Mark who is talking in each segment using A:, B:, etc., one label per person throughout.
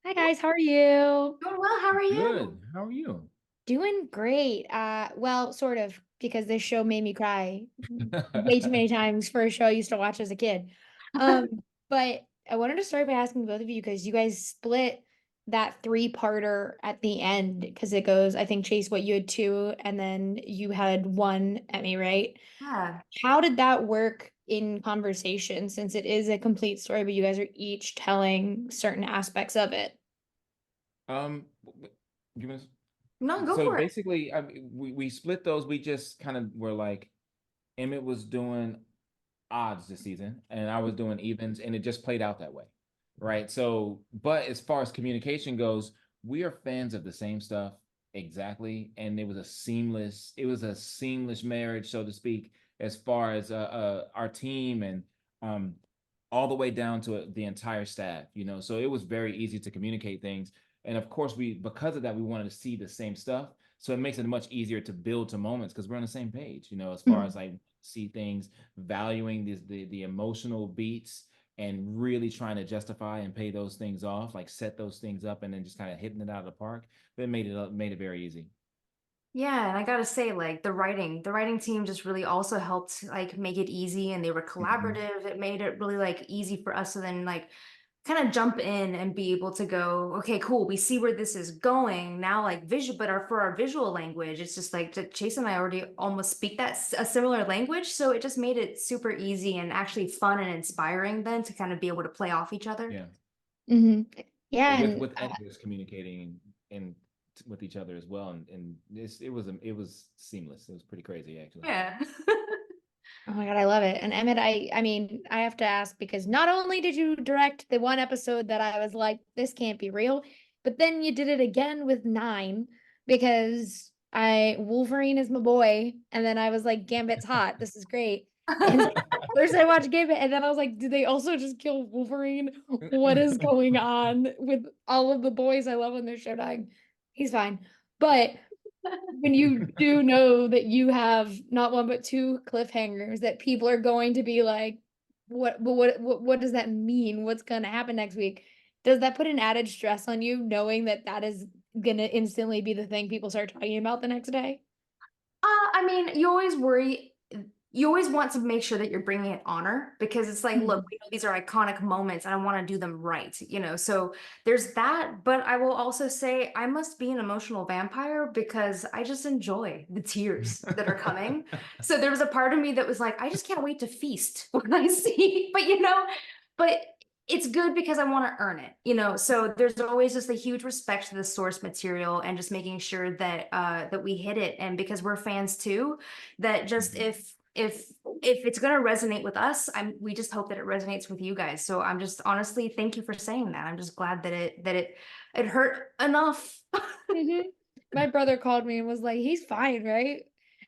A: Hi guys, how are you?
B: Doing well. How are you?
C: Good. How are you?
A: Doing great. Well, sort of, because this show made me cry way too many times for a show I used to watch as a kid. Um, but I wanted to start by asking both of you because you guys split that three-parter at the end because it goes, I think Chase, what you had two, and then you had one, Emmy, right?
B: Yeah.
A: How did that work in conversation since it is a complete story, but you guys are each telling certain aspects of it?
C: You want
B: No, go
C: so
B: for it.
C: basically, I mean, we split those. We just kind of were like, Emmett was doing odds this season, and I was doing evens, and it just played out that way, right? So, but as far as communication goes, we are fans of the same stuff exactly, and it was a seamless marriage, so to speak, as far as our team and um all the way down to the entire staff, so it was very easy to communicate things. And of course, because of that, we wanted to see the same stuff, so it makes it much easier to build to moments because we're on the same page, as far as like see things, valuing the emotional beats and really trying to justify and pay those things off, like set those things up and then just kind of hitting it out of the park. That made it very easy.
B: Yeah, and I gotta say, like the writing team just really also helped like make it easy, and they were
C: Mhm.
B: collaborative. It made it really like easy for us to then like kind of jump in and be able to go, okay, cool. We see where this is going now. Like visual, but for our visual language, it's just like Chase and I already almost speak a similar language, so it just made it super easy and actually fun and inspiring then to kind of be able to play off each other.
C: Yeah.
A: Hmm.
C: Yeah,
A: Yeah,
C: with
A: and
C: with editors communicating and with each other as well, and it was seamless. It was pretty crazy actually.
B: Yeah.
A: oh my God, I love it. And Emmett, I mean, I have to ask because not only did you direct the one episode that I was like, this can't be real, but then you did it again with nine because I Wolverine is my boy, and then I was like, Gambit's hot. This is great. And first I watched Gambit, and then I was like, did they also just kill Wolverine? What is going on with all of the boys I love when they're showtime? He's fine. But when you do know that you have not one but two cliffhangers that people are going to be like, what does that mean? What's going to happen next week? Does that put an added stress on you knowing that that is going to instantly be the thing people start talking about the next day?
B: I mean, you always worry. You always want to make sure that you're bringing it honor because it's like, look,
A: Mhm.
B: we know these are iconic moments and I want to do them right. So there's that. But I will also say I must be an emotional vampire because I just enjoy the tears that are coming. So there was a part of me that was like, I just can't wait to feast when I see, but it's good because I want to earn it. So there's always just a huge respect to the source material and just making sure that we hit it. And because we're fans too, that just
C: Mhm.
B: if it's gonna resonate with us, we just hope that it resonates with you guys. So I'm just honestly, thank you for saying that. I'm just glad that it hurt enough.
A: Mhm. My brother called me and was like, he's fine, right?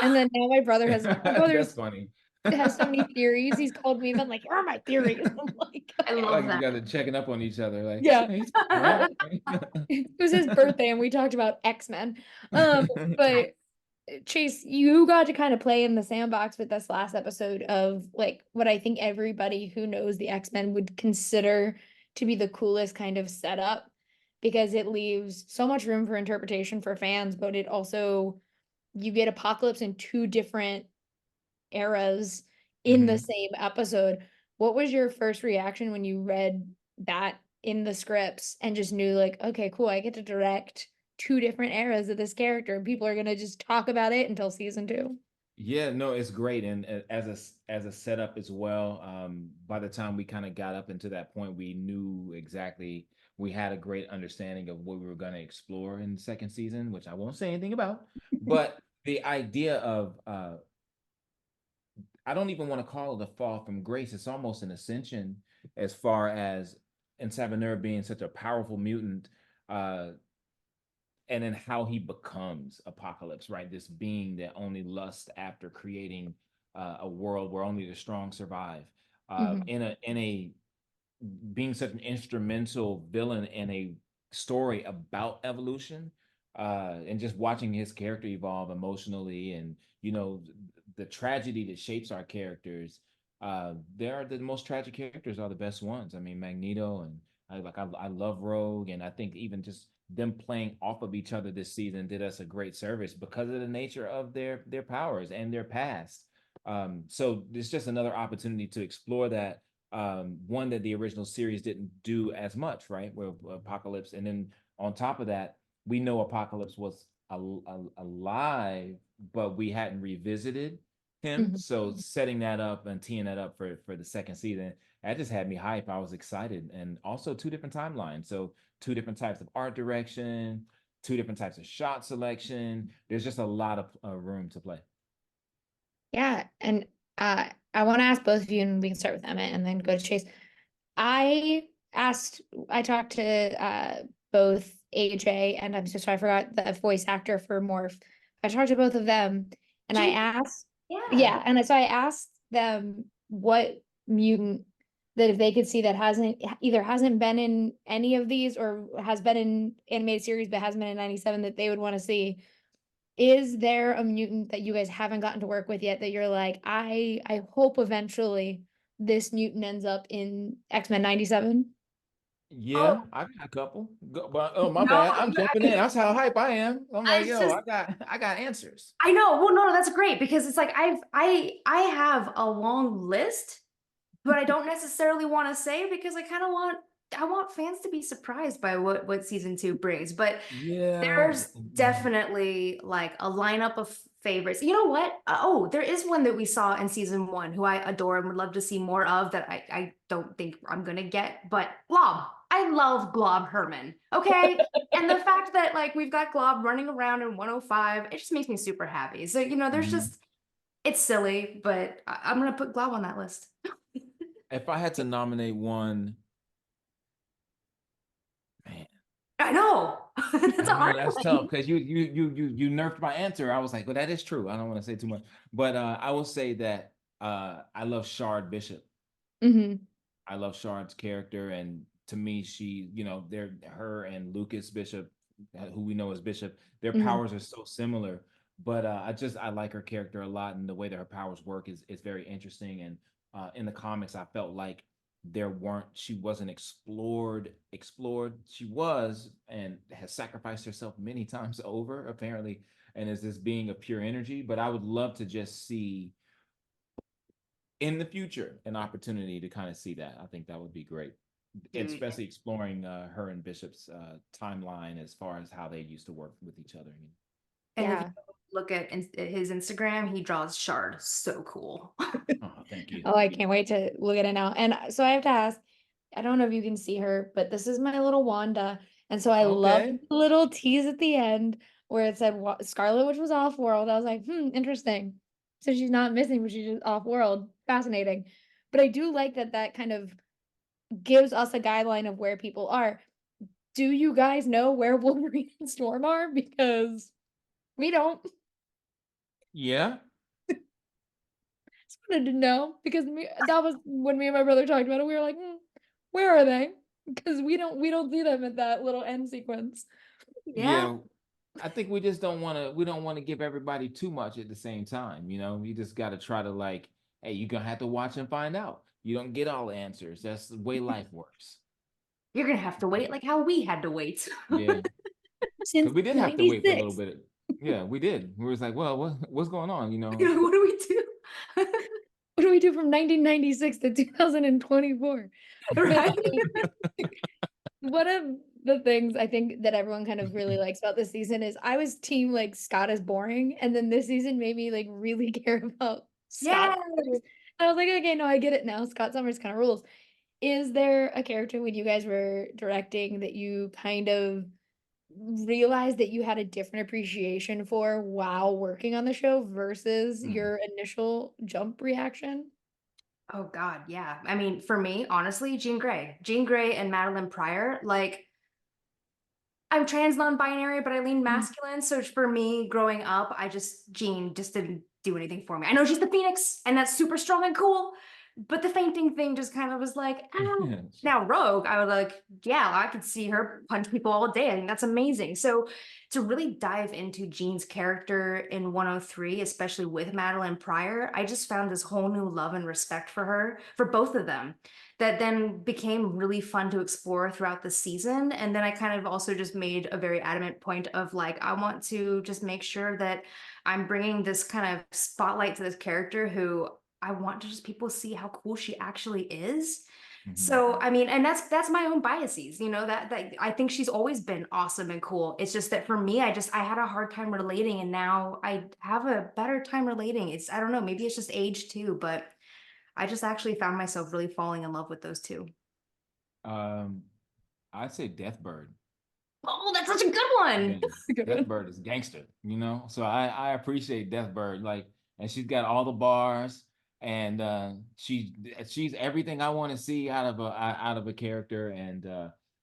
A: And then now my
C: That's
A: brother's
C: funny.
A: has so many theories. He's called me and been like, here are my theories. I'm like,
B: I
A: okay.
B: love
C: Like you
B: that.
C: guys are checking up on each other, like,
A: Yeah.
C: okay, he's right.
A: It was his birthday and we talked about X-Men. But Chase, you got to kind of play in the sandbox with this last episode of like what I think everybody who knows the X-Men would consider to be the coolest kind of setup because it leaves so much room for interpretation for fans, but it also you get Apocalypse in two different eras in the
C: Mhm.
A: same episode. What was your first reaction when you read that in the scripts and just knew like, okay, cool, I get to direct two different eras of this character and people are gonna just talk about it until season two?
C: Yeah, no, it's great, and as a setup as well. By the time we kind of got up into that point, we knew exactly. We had a great understanding of what we were going to explore in the second season, which I won't say anything about. But the idea of I don't even want to call it a fall from grace. It's almost an ascension, as far as and Savannah being such a powerful mutant. Uh, and then how he becomes Apocalypse, right? This being that only lusts after creating a world where only the strong survive.
A: Mhm.
C: In a being such an instrumental villain in a story about evolution, and just watching his character evolve emotionally, and the tragedy that shapes our characters. They are the most tragic characters are the best ones. I mean, Magneto and I love Rogue, and I think even just them playing off of each other this season did us a great service because of the nature of their powers and their past. So it's just another opportunity to explore that. One that the original series didn't do as much, right? Where Apocalypse, and then on top of that, we know Apocalypse was alive, but we hadn't revisited him.
A: Mhm.
C: So setting that up and teeing that up for the second season, that just had me hype. I was excited, and also two different timelines. So two different types of art direction, two different types of shot selection. There's just a lot of room to play.
A: Yeah, and I want to ask both of you, and we can start with Emmett and then go to Chase. I I talked to both AJ and I'm so sorry, I forgot the voice actor for Morph. I talked to both of them and I
B: Gee,
A: asked,
B: yeah.
A: yeah, and so I asked them what mutant that if they could see that hasn't been in any of these or has been in animated series but hasn't been in 97 that they would want to see. Is there a mutant that you guys haven't gotten to work with yet that you're like, I hope eventually this mutant ends up in X-Men 97?
C: Yeah,
B: Oh,
C: I got a couple. But, oh, my
B: no,
C: bad. I'm
B: I
C: jumping in.
B: mean,
C: That's how hype I am. I'm like,
B: it's
C: yo,
B: just
C: I got answers.
B: I know. Well, no, that's great because it's like I have a long list, but I don't necessarily want to say because I want fans to be surprised by what season 2 brings. But
C: Yeah.
B: there's definitely like a lineup of favorites. You know what? Oh, there is one that we saw in season 1 who I adore and would love to see more of that I don't think I'm gonna get, but Glob. I love Glob Herman. Okay. And the fact that like we've got Glob running around in 105, it just makes me super happy. So, there's
C: Mhm.
B: just it's silly, but I'm gonna put Glob on that list.
C: If I had to nominate one, man,
B: I know. That's a
C: I know
B: hard
C: that's
B: one.
C: tough because you nerfed my answer. I was like, well, that is true. I don't want to say too much, but I will say that I love Shard Bishop.
A: Hmm.
C: I love Shard's character, and to me, she, they're her and Lucas Bishop, who we know as Bishop. Their
A: Hmm.
C: powers are so similar, but I like her character a lot, and the way that her powers work is very interesting. And in the comics, I felt like she wasn't explored. She was and has sacrificed herself many times over, apparently, and is this being of pure energy. But I would love to just see in the future an opportunity to kind of see that. I think that would be great,
B: Dude.
C: especially exploring her and Bishop's timeline as far as how they used to work with each other.
B: And if you
A: Yeah.
B: look at his Instagram, he draws Shard so cool.
C: Oh, thank you.
A: Oh, I can't wait to look at it now. And so I have to ask, I don't know if you can see her, but this is my little Wanda. And so I love
C: Okay.
A: the little tease at the end where it said Scarlet, which was off world. I was like, interesting. So she's not missing, but she's just off world. Fascinating. But I do like that that kind of gives us a guideline of where people are. Do you guys know where Wolverine and Storm are? Because we don't.
C: Yeah.
A: Just wanted to know because that was when me and my brother talked about it. We were like, where are they? Because we don't see them at that little end sequence.
B: Yeah.
C: Yeah. I think we don't want to give everybody too much at the same time. You just got to try to, like, hey, you're gonna have to watch and find out. You don't get all the answers. That's the way life works.
B: You're gonna have to wait like how we had to wait.
C: Yeah.
A: Since
C: Because we did have to wait for a little
A: 96.
C: bit. Yeah, we did. We was like, well, what's going on?
B: What do we do?
A: What do we do from 1996 to 2024? But
B: Right?
A: one of the things I think that everyone kind of really likes about this season is I was team like Scott is boring, and then this season made me like really care about Scott.
B: Yes.
A: I was like, okay, no, I get it now. Scott Summers kind of rules. Is there a character when you guys were directing that you kind of realized that you had a different appreciation for while working on the show versus
C: Hmm.
A: your initial jump reaction?
B: Oh God, yeah. I mean, for me, honestly, Jean Grey. Jean Grey and Madeline Pryor, like I'm trans non-binary, but I lean
A: Mm.
B: masculine. So for me, growing up, Jean just didn't do anything for me. I know she's the Phoenix, and that's super strong and cool, But the fainting thing just kind of was like, ah.
C: Yeah.
B: Now Rogue, I was like, yeah, I could see her punch people all day. I think that's amazing. So to really dive into Jean's character in 103, especially with Madeline Pryor, I just found this whole new love and respect for her, for both of them, that then became really fun to explore throughout the season. And then I kind of also just made a very adamant point of like, I want to just make sure that I'm bringing this kind of spotlight to this character who I want to just people see how cool she actually is.
C: Mhm.
B: So I mean, and that's my own biases, you know, that I think she's always been awesome and cool. It's just that for me, I had a hard time relating, and now I have a better time relating. It's I don't know, maybe it's just age too, but I just actually found myself really falling in love with those two.
C: Um, I'd say Deathbird.
B: Oh, that's such a good one.
C: Again,
A: Good one.
C: Deathbird is gangster, you know. So I appreciate Deathbird, like, and she's got all the bars, and she's everything I want to see out of a character, and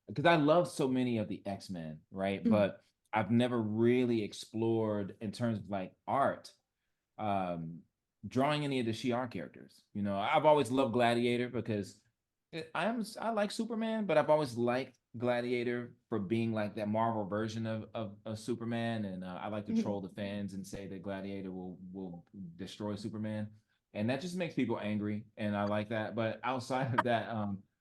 C: because I love so many of the X-Men, right?
B: Mm,
C: But I've never really explored in terms of like art, um, drawing any of the Shi'ar characters. You know, I've always loved Gladiator because I like Superman, but I've always liked Gladiator for being like that Marvel version of Superman, and I like to
B: mhm.
C: troll the fans and say that Gladiator will destroy Superman, and that just makes people angry, and I like that. But outside of that,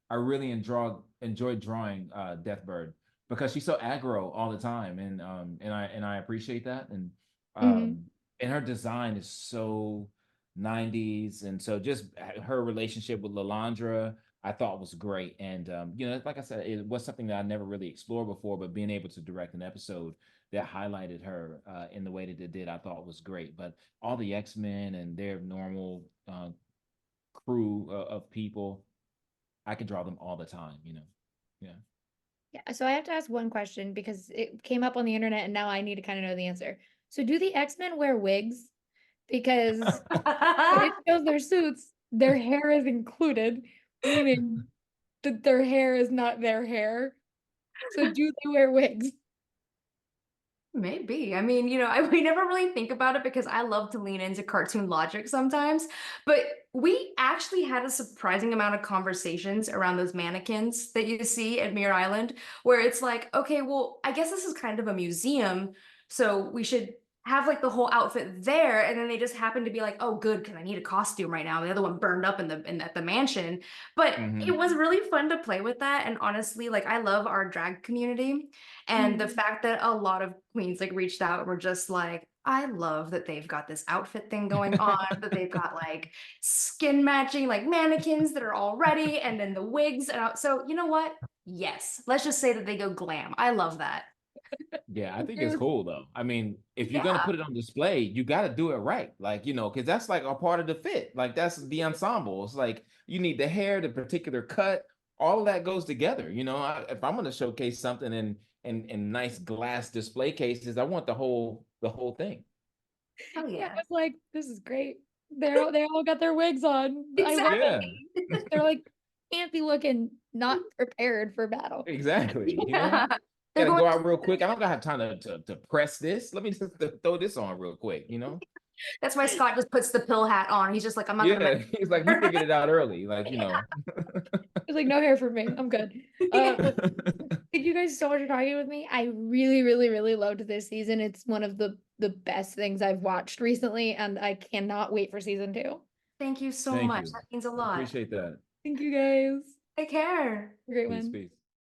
C: I really enjoy drawing Deathbird because she's so aggro all the time, and I appreciate that,
A: Mhm.
C: um, and her design is so 90s, and so just her relationship with Lalandra I thought was great. And you know, like I said, it was something that I never really explored before, but being able to direct an episode that highlighted her in the way that it did, I thought was great. But all the X-Men and their normal crew of people, I could draw them all the time, you know. Yeah.
A: Yeah, so I have to ask one question because it came up on the internet and now I need to kind of know the answer. So do the X-Men wear wigs? Because when it shows their suits, their hair is included, meaning that their hair is not their hair. So do they wear wigs?
B: Maybe. I mean, you know, we never really think about it because I love to lean into cartoon logic sometimes. But we actually had a surprising amount of conversations around those mannequins that you see at Mirror Island, where it's like, okay, well, I guess this is kind of a museum. So we should have like the whole outfit there. And then they just happen to be like, oh, good, because I need a costume right now. The other one burned up in at the mansion. But it
C: Hmm.
B: was really fun to play with that. And honestly, like I love our drag community. And the
A: Mhm.
B: fact that a lot of queens like reached out and were just like, I love that they've got this outfit thing going on, that they've got like skin matching like mannequins that are all ready, and then the wigs. And so, you know what? Yes, let's just say that they go glam. I love that.
C: Yeah, I think it's
A: Yes.
C: cool though. I mean, if you're gonna
B: Yeah.
C: put it on display, you got to do it right. Like, you know, because that's like a part of the fit. Like that's the ensemble. It's like you need the hair, the particular cut, all of that goes together. You know, if I'm gonna showcase something in nice glass display cases, I want the whole thing.
B: Oh,
A: Yeah, I
B: yeah.
A: was like, this is great. They all got their wigs on. I love
C: Yeah,
B: Exactly.
A: it. They're like can't be looking not prepared for battle.
C: exactly. You know,
B: Yeah. They're
C: gotta
B: going
C: go out real quick. I don't have time to press this. Let me just throw this on real quick. You know.
B: that's why Scott just puts the pill hat on. He's just like, I'm not gonna mess.
C: Yeah, he's like he figured it out early. Like, you know.
A: It's like no hair for me. I'm good.
B: Yeah.
A: Well, thank you guys so much for talking with me. I really, really, really loved this season. It's one of the best things I've watched recently, and I cannot wait for season two.
B: Thank you so
C: Thank
B: much.
C: you.
B: That means a
C: I
B: lot.
C: appreciate that.
A: Thank you guys.
B: Take care.
A: Have a great
C: Peace,
A: one.
C: peace.